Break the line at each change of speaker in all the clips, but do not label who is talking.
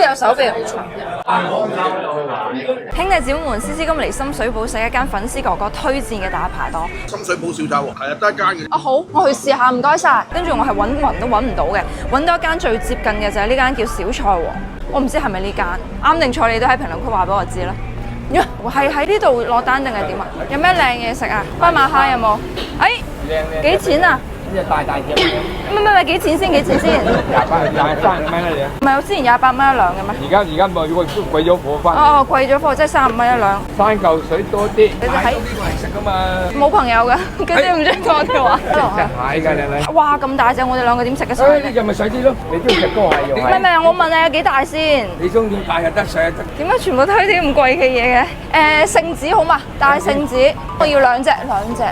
有手臂好長嘅。兄弟姊妹們，思思今日嚟深水埗食一間粉絲哥哥推薦嘅大排檔。
深水埗小炒王係啊，得一間嘅。
啊好，我去試下，唔該晒。跟住我係揾都揾唔到嘅，揾到一間最接近嘅就係呢間叫小菜王。我唔知係咪呢間，啱定錯你都喺評論區話俾我知啦。係喺呢度落單定係點啊？有咩靚嘢食啊？斑馬蝦有冇？幾錢啊？
呢隻大隻。
唔幾錢先？幾錢先？28
蚊一兩。
唔係我之前28蚊一兩嘅咩？
而家冇，如果都貴咗貨翻。
哦，貴咗貨，即係35蚊一兩。
山嚿水多啲。
你哋喺
呢個嚟食噶嘛？
冇朋友㗎，佢哋唔中意講我哋話。
食蟹㗎靚女。
哇，咁大隻，我哋兩個點食得晒？
呢隻咪細啲咯，你中意食多蟹用。
唔係，我問你有幾大先？
你中意大又得，細又得。
點解全部推啲咁貴嘅嘢嘅？聖子好嘛？大聖子，我要兩隻，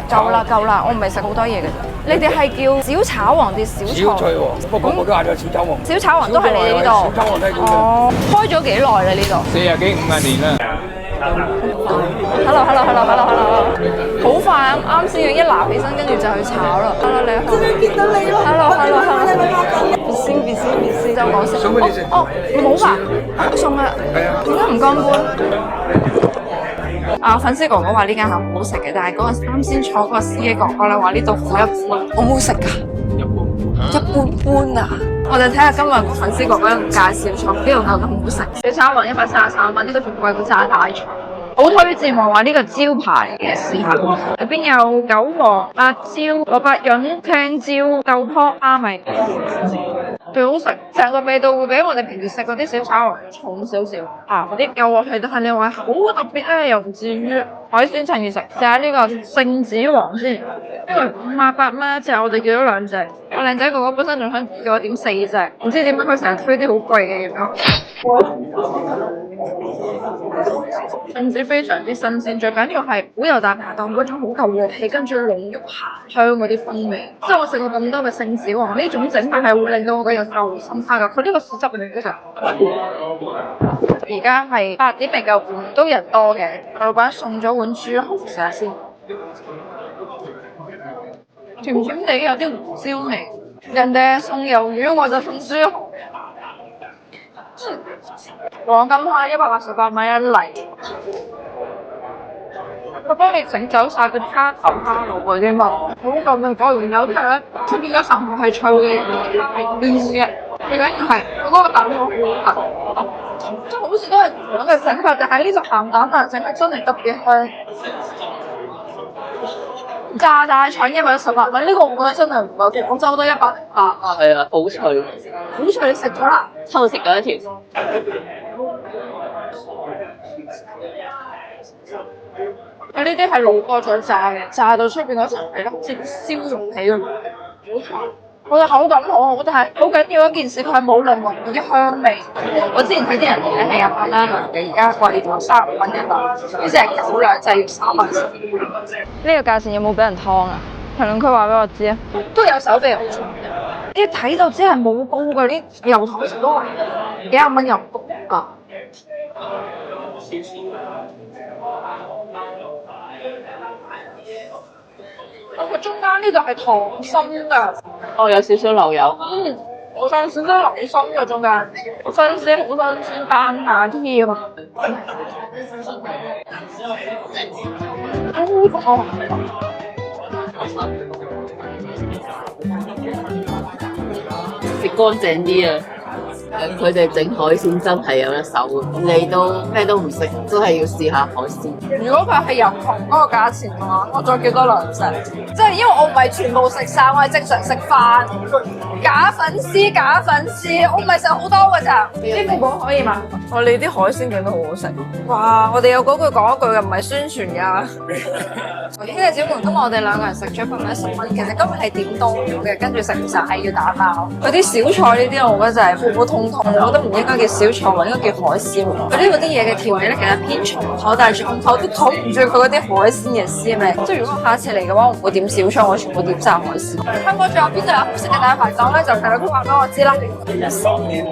夠啦，我唔係食好多嘢嘅啫。你哋係叫小炒王定小菜王？不過我都嗌咗小炒王。小炒王都係你哋呢度。
小炒王都係咁樣。
哦，開咗幾耐啦呢度
？40幾50年啦。
Hello，好快啱先一拿起身，跟住就去炒啦。Hello， 你好。真係見到你咯。Hello。別先，就講先。
送俾你食。
哦，冇吧？送啊。
係啊。
點解唔乾杯？粉絲哥哥話呢間係好好食嘅，但係嗰個啱先坐嗰個司機哥哥咧話呢度好一般，好唔好食㗎？一般啊！我哋睇下今日個粉絲哥哥介紹錯，呢度究竟好唔好食？小炒王133蚊，呢個仲貴過炸大腸。好推薦我話呢個招牌嘅試下，入邊有韭黃、辣椒、蘿蔔潤、青椒、豆卜、蝦米，最好食。成個味道會比我哋平時食嗰啲小炒王重少少。嗰啲有鑊氣，但係你話好特別咧，又唔至於。海鮮趁熱食，試下呢個聖子王先，因為58蚊一隻，我哋叫咗兩隻。我靚仔哥哥本身仲想叫我點4隻，唔知點解佢成日推啲好貴嘅嘢咯。聖子非常之新鮮，最緊要係好有大排檔嗰種好夠鑊氣，跟住濃郁鹹香嗰啲風味。即係我食過咁多嘅聖子王，呢種整法係會令到我個人夠深刻㗎。佢呢個豉汁嚟嘅，而家係8點未夠半，都人多嘅。老闆送咗碗豬紅試下先，甜甜地有啲胡椒味。人哋送魷魚，我就送豬紅。黃金蝦188蚊一嚟，佢幫你整走晒個蝦頭蝦腦嗰啲嘛，好夠味，果然有睇咧，出邊嗰層係脆嘅，係嫩嘅，最緊要係佢嗰個蛋黃好腍，即係好似都係同樣嘅整法，但係呢隻鹹蛋飯整得真係特別香。炸大腸118蚊，呢個我覺得真係唔夠，廣州都108啊。
係啊，好脆，
好脆，你食咗啦？
偷食咗一條。
呢啲係老過再炸嘅，炸到出邊嗰層係好似燒肉皮咁，我嘅口感好好，但係好緊要一件事，佢係冇任何嗰啲香味。我之前睇啲人係100蚊嘅，而家貴咗35蚊一兩，呢隻係9兩，就係要3蚊。呢個價錢有冇俾人劏啊？評論區話俾我知啊，都有手臂好重嘅，一睇就知係冇膏嘅，啲油糖都係幾廿蚊入谷㗎。佢中間呢度係溏心㗎，
哦，有少少流油。
我上次都流心㗎中間，新鮮好新鮮，彈下添。
食乾淨啲啊！佢哋整海鮮真係有一手，你都咩都唔食，都係要試下海鮮。
如果佢係入同嗰個價錢嘅話，我再叫多2隻。即係因為我唔係全部食晒，我係正常食飯。假粉絲，我唔係食好多㗎咋。支付寶可以嘛？你啲海鮮整得好好食。哇！我哋有嗰句講一句嘅，唔係宣傳㗎。兄弟姊妹，今日我哋2個人食咗110蚊，其實今日係點多咗嘅，跟住食唔晒要打包。嗰啲小菜呢啲，我覺得就係普普通通，我覺得唔應該叫小菜，應該叫海鮮。佢呢啲嘢嘅調味咧，其實偏重口，但係重口都擋唔住佢嗰啲海鮮嘅鮮味。即係如果下次嚟嘅話，我唔會點小菜，我全部點晒海鮮。香港仲有邊度有好食嘅大排檔咧？就評論區話俾我知啦。